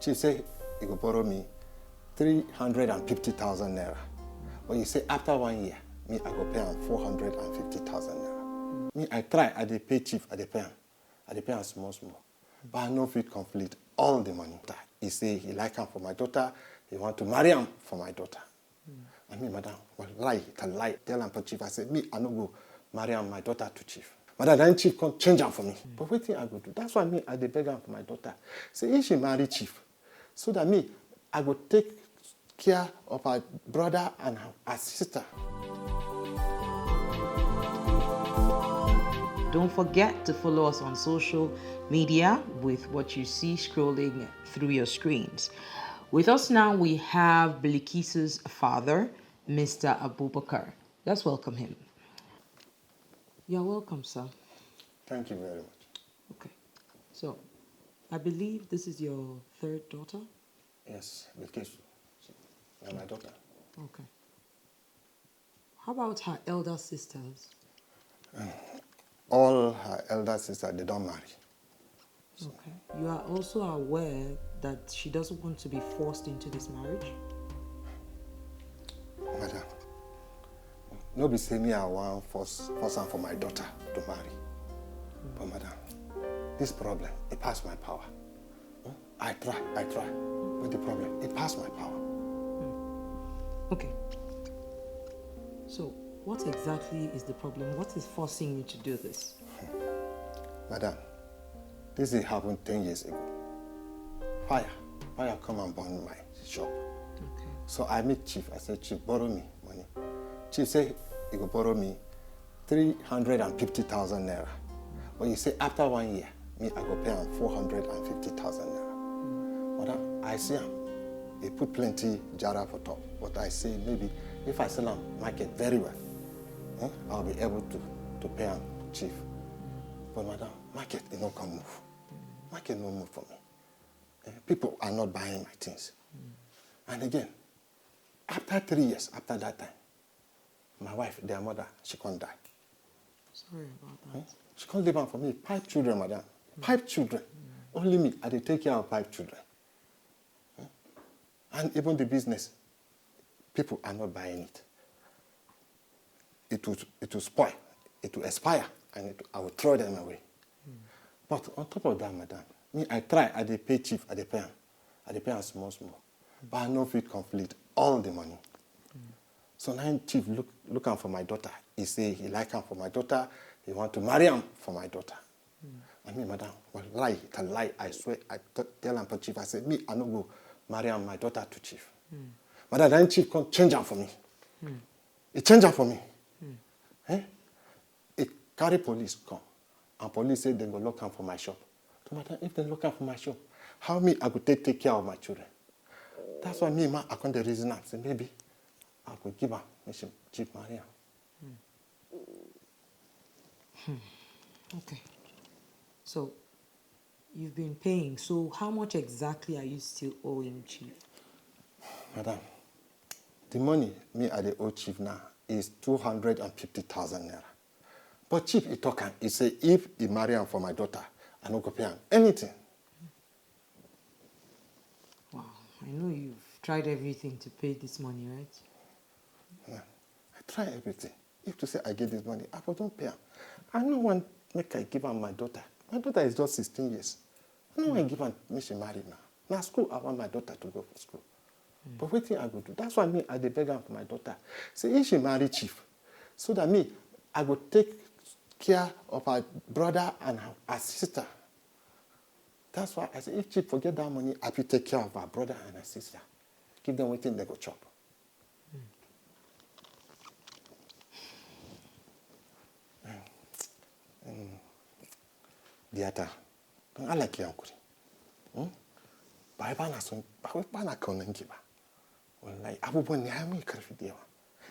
Chief say he go borrow me 350,000 naira. But you say after 1 year, me I go pay him 450,000 naira. Me I try, I dey pay chief, I dey pay him. I dey pay him small. But I no fit complete all the money. He say he like him for my daughter, he want to marry him for my daughter. And me, madam, well, lie, tell him for chief. I say, me, I no go marry him, my daughter to chief. Madam, then chief can't change him for me. But what thing I go do? That's why me, I dey beg him for my daughter. Say, if she marry chief, so that me, I go take care of her brother and her sister. Don't forget to follow us on social media with what you see scrolling through your screens. With us now, we have Bilikisu's father, Mr. Abubakar. Let's welcome him. You're welcome, sir. Thank you very much. Okay. So, I believe this is your third daughter? Yes, Bilikisu. And my daughter. Okay. How about her elder sisters? All her elder sisters, they don't marry. So. Okay. You are also aware that she doesn't want to be forced into this marriage? Madam, nobody say me I want force her for my daughter to marry. But madam, this problem, it passed my power. I try. But the problem, it passed my power. Okay. So, what exactly is the problem? What is forcing you to do this? Madam, this happened 10 years ago. Fire come and burn my shop. Okay. So I meet Chief. I said, Chief, borrow me money. Chief say he will borrow me 350,000 naira. But you say after 1 year, me I go pay him 450,000 naira. Madam, I see him. He put plenty jara for top. But I say maybe if I sell him market very well, I'll be able to pay him chief. But madam, market is not gonna move. Market no move for me. People are not buying my things. And again, after 3 years, after that time, my wife, their mother, she can't die. Sorry about that. She can't live on for me. 5 children, madam. 5 children. Only me. I take care of 5 children. And even the business, people are not buying it. It will spoil. It will expire. And I will throw them away. But on top of that, madam, me, I try. I dey pay chief. I dey pay him. I dey pay him small. But I no fit complete all the money. So now chief looking for my daughter. He say he like him for my daughter. He want to marry him for my daughter. I mean, madam, well, lie. I swear. I tell him for chief. I say, me, I no go marry him, my daughter to chief. Madam, then chief can't change him for me. He change him for me. He carry police come. And police say they go lock him for my shop. So madam, if they lock him for my shop, how me I could take care of my children? That's why me, I can't reason up. Say maybe I could give her chief Maria. Okay. So, you've been paying. So, how much exactly are you still owing Chief? Madam, the money me I the owe Chief now is 250,000 naira. But Chief, he talk he say if he marry him for my daughter, I no go pay him anything. Wow, I know you've tried everything to pay this money, right? Yeah, I try everything. If to say I get this money, I don't pay him. I no want make I give him my daughter. My daughter is just 16 years. I no want give her me she marry now. Now school, I want my daughter to go for school. But what thing I go do? That's why me I dey beg am for my daughter. Say if she marry chief, so that me I go take care of her brother and her sister. That's why I say if chief forget that money, I will take care of her brother and her sister. Give them waiting they go chop. Diata, I like you, uncle. Ba na son ba na kaunan ki ba. Wallahi abubuwan ne ya mai karfi da yawa.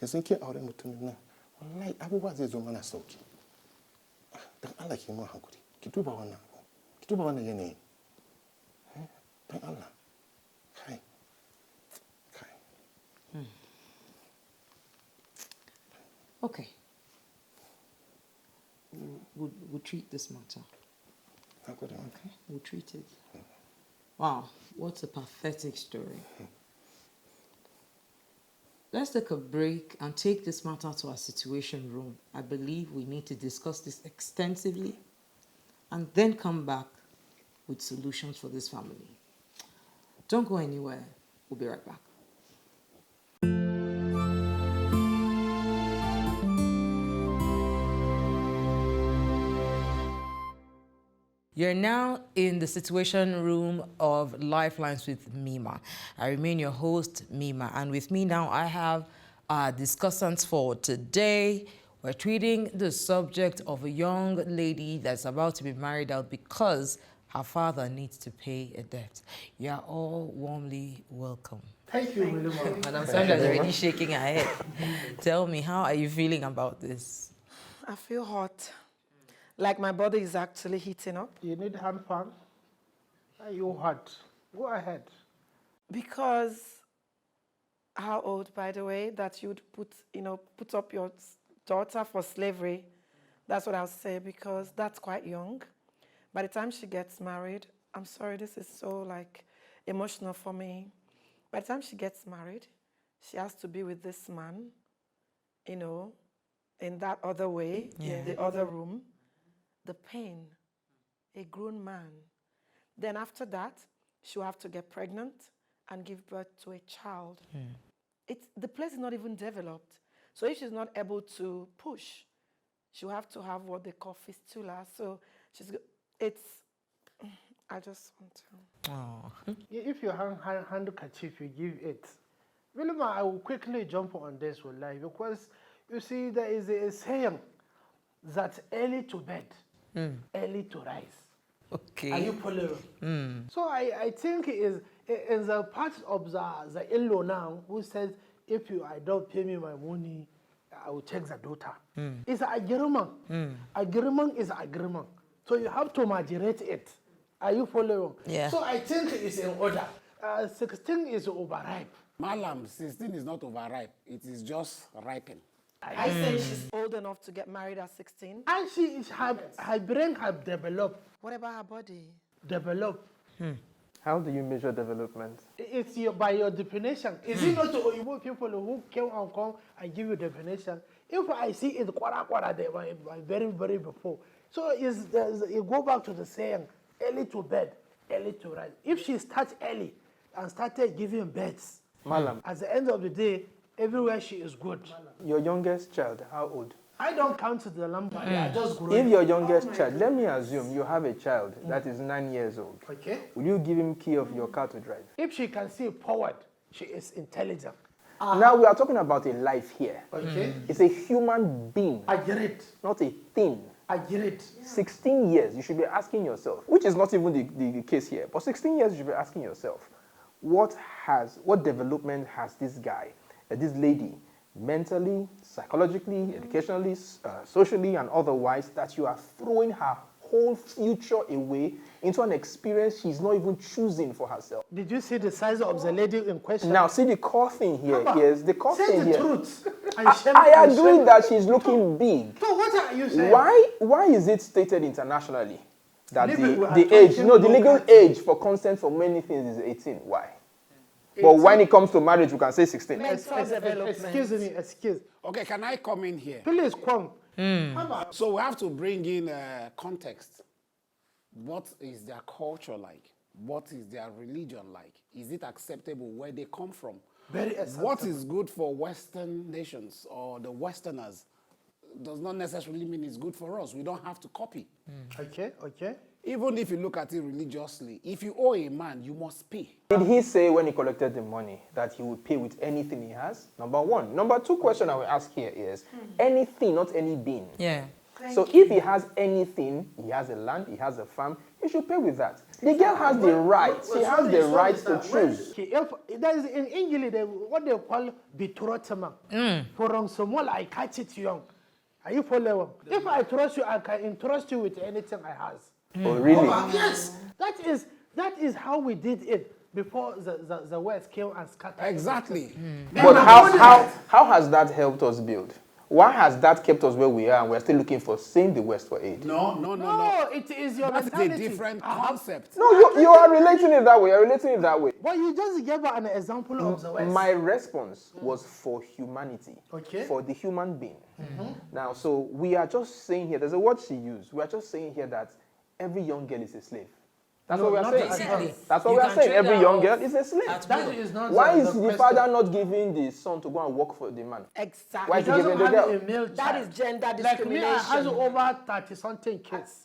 Yanzu ke aure mutumin nan. Wallahi abubuwa zai zo mana sauki. Dan Allah ki mu hankuri. Ki duba wannan. Ki duba wannan yanayi. Dan Allah. Kai. Okay. We'll treat this matter. Okay. We'll treat it. Wow, what a pathetic story. Let's take a break and take this matter to our situation room. I believe we need to discuss this extensively and then come back with solutions for this family. Don't go anywhere. We'll be right back. You're now in the situation room of Lifelines with Mima. I remain your host, Mima, and with me now I have our discussants for today. We're treating the subject of a young lady that's about to be married out because her father needs to pay a debt. You are all warmly welcome. Thank you, Mima. Madam Sandra is already shaking her head. Tell me, how are you feeling about this? I feel hot. Like my body is actually heating up. You need hand fan? Are you hot? Go ahead. Because how old, by the way, that you'd put up your daughter for slavery? That's what I'll say, because that's quite young. By the time she gets married, I'm sorry, this is so emotional for me. By the time she gets married, she has to be with this man, in that other way, in the other room. The pain, a grown man. Then after that, she'll have to get pregnant and give birth to a child. The place is not even developed. So if she's not able to push, she'll have to have what they call fistula. So I just want to. Oh. If you handkerchief, you give it. Wilma, I will quickly jump on this one live because you see there is a saying that early to bed, early to rise. Okay. Are you following? So I think it is a part of the in-law now who says, if I don't pay me my money, I will take the daughter. It's an agreement. Agreement is agreement. So you have to moderate it. Are you following? Yeah. So I think it's in order. 16 is overripe. Malam, 16 is not overripe. It is just ripened. I say she's old enough to get married at 16. And her brain have developed. What about her body? Developed. How do you measure development? It's by your definition. Is it not Oyibo people who came and come and give you definition? If I see it kwara they were very, very before. So you go back to the saying, early to bed, early to rise. If she starts early and started giving births, Malam, at the end of the day, everywhere she is good. your youngest child, how old? I don't count the number. I just grow. If your youngest child, let me assume you have a child that is 9 years old. Okay. Will you give him key of your car to drive? If she can see forward, she is intelligent. Now we are talking about a life here. Okay. It's a human being, I get it. not a thing. I get it. 16 years, you should be asking yourself, which is not even the case here, but 16 years you should be asking yourself, what development has this guy, this lady, mentally, psychologically, educationally, socially, and otherwise, that you are throwing her whole future away into an experience she's not even choosing for herself. Did you see the size of the lady in question? Now, see the core thing here. Papa, Yes, the core say thing the here. truth. I agree that she's looking big. So what are you saying? Why is it stated internationally that Legal- the age, no, the legal age for consent for many things is 18? Why? But when it comes to marriage, we can say 16. Mental development. Excuse. Okay, can I come in here? Please come. So we have to bring in context. What is their culture like? What is their religion like? Is it acceptable where they come from? Very acceptable. What is good for Western nations or the Westerners does not necessarily mean it's good for us. We don't have to copy. Okay. Even if you look at it religiously, if you owe a man, you must pay. Did he say when he collected the money that he would pay with anything he has? Number one. Number two question I will ask here is, anything, not any being. Yeah. So if he has anything, he has a land, he has a farm, he should pay with that. The girl has the right. She has the right to choose. Okay, if there is in English what they call betrothment. For someone I catch it young. Are you following? If I trust you, I can entrust you with anything I have. Oh, really? Yes, that is how we did it before the West came and scattered. Exactly. But how has that helped us build? Why has that kept us where we are and we're still looking for seeing the West for aid? No. It is your That's mentality. a different concept. No, you are relating it that way. You're relating it that way. But you just gave an example of the West. My response was for humanity, Okay. for the human being. Now, so we are just saying here, there's a word she used. We are just saying here that every young girl is a slave. That's No, what we are not saying. basically. That's what You we are can saying. trade Every her young off girl is a slave. at That will. is not Why the is the question. father not giving the son to go and work for the man? Exactly. Why is he Doesn't giving the have girl? a male That child. is gender Like me, discrimination. I have over 30-something kids.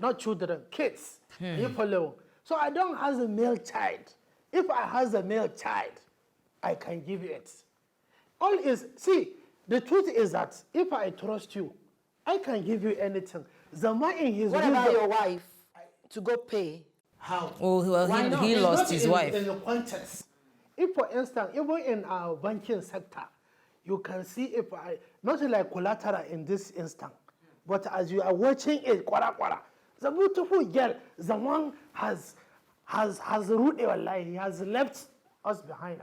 Not children, kids. You follow? So I don't have a male child. If I have a male child, I can give you it. All is, see, the truth is that if I trust you, I can give you anything. The man in his What about wisdom- your wife to go pay? How? Oh, well, Why not? he It's lost not his in, wife. In the context. If, for instance, even in our banking sector, you can see if I, not like collateral in this instant, but as you are watching it, the beautiful girl, the one has ruled your life, he has left us behind.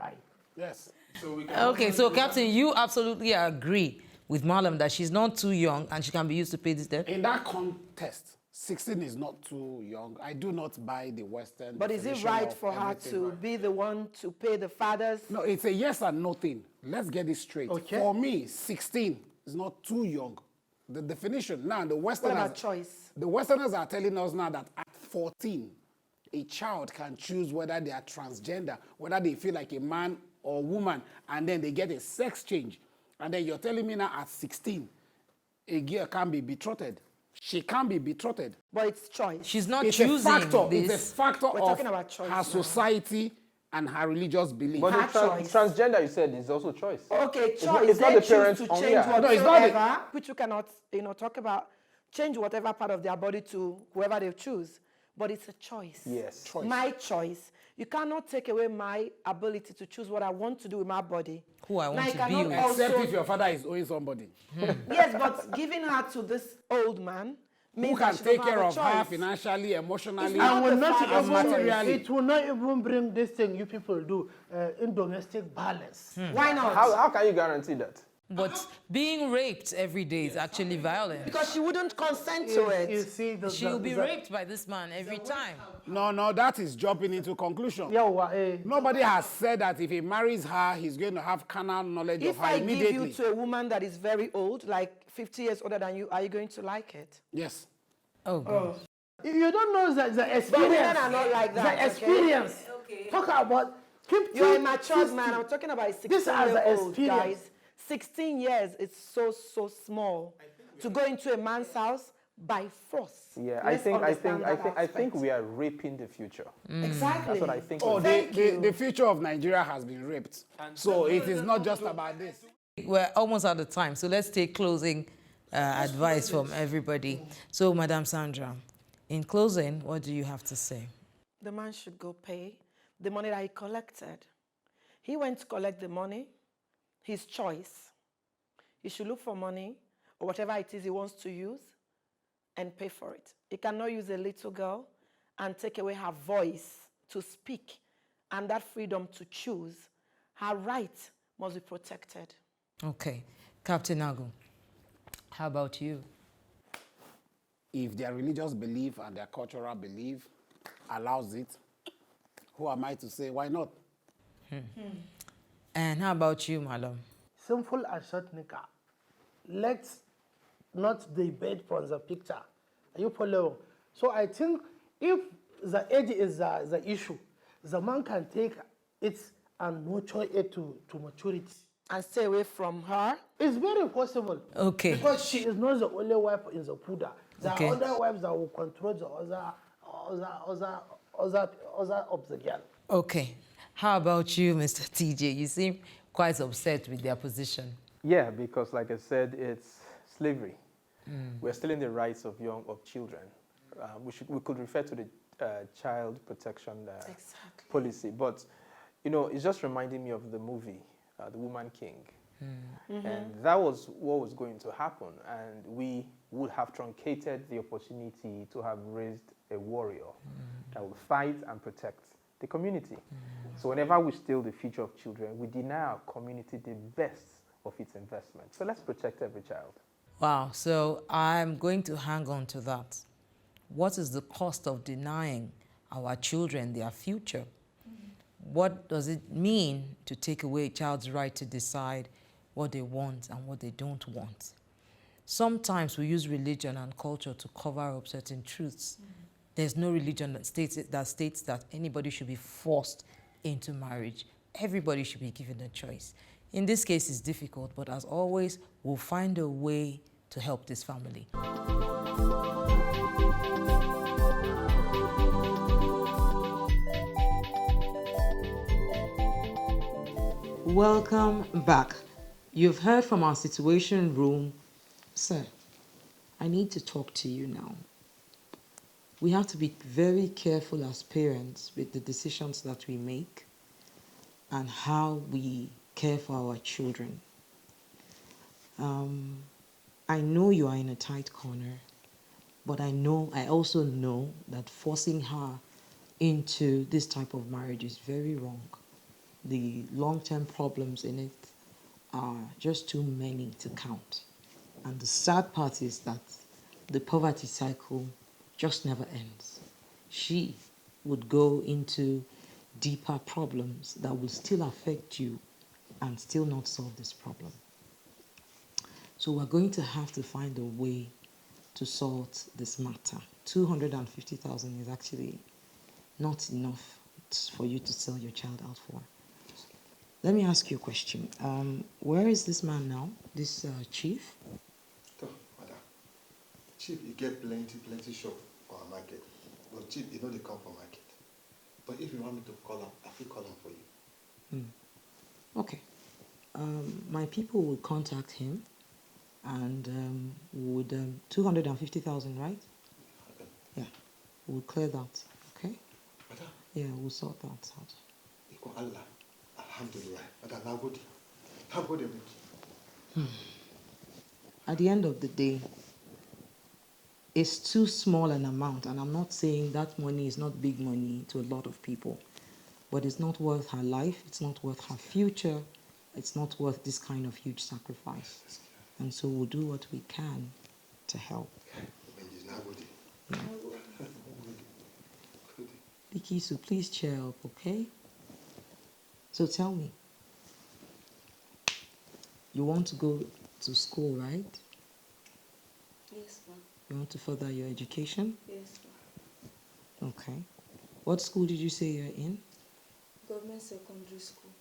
Yes. Okay, so Captain, you absolutely agree with Malam that she's not too young and she can be used to pay this debt? In that context, 16 is not too young. I do not buy the Western. But is it definition right of for her everything. to be the one to pay the fathers? No, it's a yes and no thing. Let's get this straight. Okay. For me, 16 is not too young. The definition now, the What Westerners. about choice? The Westerners are telling us now that at 14, a child can choose whether they are transgender, whether they feel like a man or woman, and then they get a sex change. And then you're telling me now at 16, a girl can be betrothed. She can be betrothed. But it's choice. She's not It's a choosing factor. this. It's a factor We're of talking about choice her now. society and her religious belief. But Her the choice. transgender, you said, is also choice. Okay, It's choice. not- it's not They the choose parents to on change here. No, it's not the- whatever, which you cannot, talk about, change whatever part of their body to whoever they choose. But it's a choice. Yes. Choice. My choice. You cannot take away my ability to choose what I want to do with my body. Who I want Now, you to be cannot with. Except also- if your father is owing somebody. Yes, but giving her to this old man means Who can that she take don't have care a of her choice. financially, emotionally. It's not And will the not father's even, materially. it will not even bring this thing you people do in domestic violence. Why not? How can you guarantee that? But being raped every day is actually violent. Because she wouldn't consent to You it. see, She'll be raped by this man every time. No, that is jumping into conclusion. Yeah, Nobody has said that if he marries her, he's going to have carnal knowledge of If her I give immediately. you to a woman that is very old, like 50 years older than you, are you going to like it? Yes. Oh, God. you don't know the But experience. women are not like that. The okay? experience. Talk about 50, You're a matured 60. man. I'm talking about a These are the 16-year-old, experience. guys. 16 years is so small. To go into a man's house by force. Yeah, Let's understand that I think aspect. we are raping the future. Exactly. That's what I think. Oh, we're doing. the future of Nigeria has been raped. So it is not just about this. We're almost out of time, so let's take closing advice from everybody. So, Madam Sandra, in closing, what do you have to say? The man should go pay the money that he collected. He went to collect the money, his choice. He should look for money or whatever it is he wants to use and pay for it. He cannot use a little girl and take away her voice to speak and that freedom to choose. Her right must be protected. Okay. Captain Agu, how about you? If their religious belief and their cultural belief allows it, who am I to say why not? And how about you, Malam? Simple and short nika. Let's not debate from the picture. Are you following? So I think if the age is the issue, the man can take it and nurture it to maturity. And stay away from her. It's very possible. Okay. Because she is not the only wife in the Puda. There Okay. are other wives that will control the other of the girl. Okay. How about you, Mr. TJ? You seem quite upset with their position. Yeah, because like I said, it's slavery. We're still in the rights of children. We could refer to the child protection policy, but it's just reminding me of the movie, The Woman King, and that was what was going to happen, and we would have truncated the opportunity to have raised a warrior that will fight and protect the community. So whenever we steal the future of children, we deny our community the best of its investment. So let's protect every child. Wow, so I'm going to hang on to that. What is the cost of denying our children their future? What does it mean to take away a child's right to decide what they want and what they don't want? Sometimes we use religion and culture to cover up certain truths. There's no religion that states that anybody should be forced into marriage. Everybody should be given a choice. In this case, it's difficult, but as always, we'll find a way to help this family. Welcome back. You've heard from our situation room. Sir, I need to talk to you now. We have to be very careful as parents with the decisions that we make and how we care for our children. I know you are in a tight corner, but I also know that forcing her into this type of marriage is very wrong. The long-term problems in it are just too many to count. And the sad part is that the poverty cycle just never ends. She would go into deeper problems that will still affect you and still not solve this problem. So we're going to have to find a way to sort this matter. 250,000 is actually not enough for you to sell your child out for. Let me ask you a question. Where is this man now, this chief? Madam, chief, he get plenty shop for our market. But chief, you know they come for market. But if you want me to call him, I will call him for you. Okay. My people will contact him and would 250,000, right? Okay. Yeah, we'll clear that, okay? Madam. Yeah, we'll sort that out. Iko Allah, alhamdulillah. Madam, now good. How good is it? At the end of the day, it's too small an amount, and I'm not saying that money is not big money to a lot of people, but it's not worth her life, it's not worth her future, it's not worth this kind of huge sacrifice. And so we'll do what we can to help. Yeah. Bilikisu, please cheer up, okay? So tell me, you want to go to school, right? Yes, ma'am. You want to further your education? Yes, ma'am. Okay. What school did you say you're in? Government secondary school.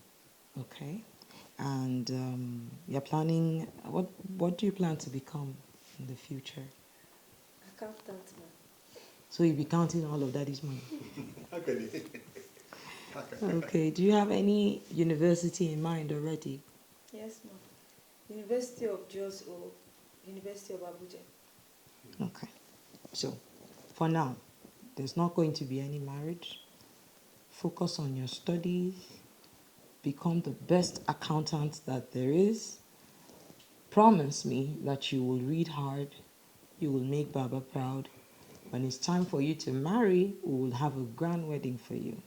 Okay. And you're planning, what do you plan to become in the future? Accountant, ma'am. So you'll be counting all of daddy's money? Okay. Okay. Do you have any university in mind already? Yes, ma'am. University of Jos or University of Abuja. Okay. So, for now, there's not going to be any marriage. Focus on your studies. Become the best accountant that there is. Promise me that you will read hard. You will make Baba proud. When it's time for you to marry, we will have a grand wedding for you.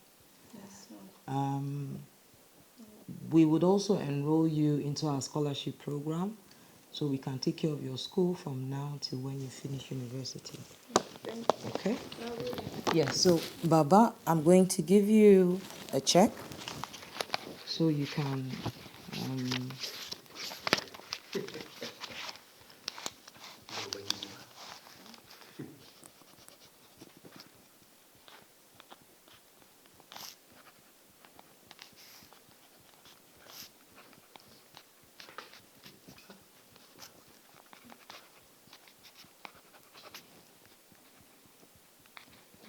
Yes, ma'am. We would also enroll you into our scholarship program so we can take care of your school from now till when you finish university. Thank you. Okay? Yes, so Baba, I'm going to give you a check so you can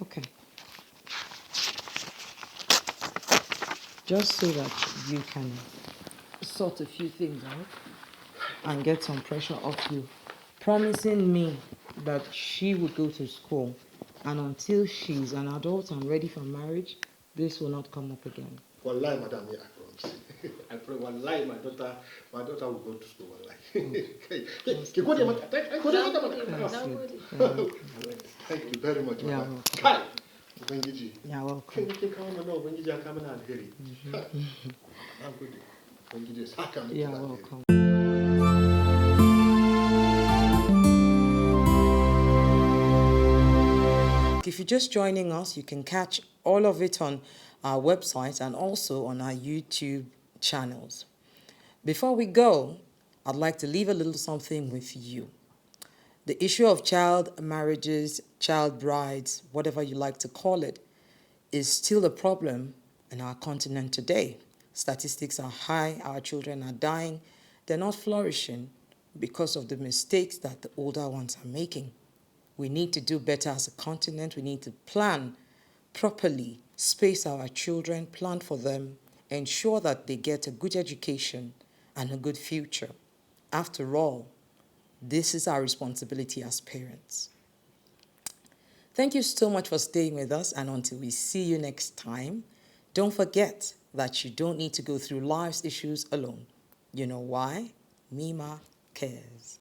okay. Just so that you can sort a few things out and get some pressure off you, promising me that she would go to school, and until she's an adult and ready for marriage, this will not come up again. Wallahi, madam, I promise. I pray, wallahi, my daughter will go to school, wallahi. Thank you very much, madam. Kai! Ubangiji. You're welcome. Ubangiji ya kama na alheri. You're welcome. if you're just joining us, you can catch all of it on our website and also on our YouTube channels. Before we go, I'd like to leave a little something with you. The issue of child marriages, child brides, whatever you like to call it, is still a problem in our continent today. Statistics are high, our children are dying, they're not flourishing because of the mistakes that the older ones are making. We need to do better as a continent. We need to plan properly, space our children, plan for them, ensure that they get a good education and a good future. After all, this is our responsibility as parents. Thank you so much for staying with us, and until we see you next time, don't forget that you don't need to go through life's issues alone. You know why? Mima cares.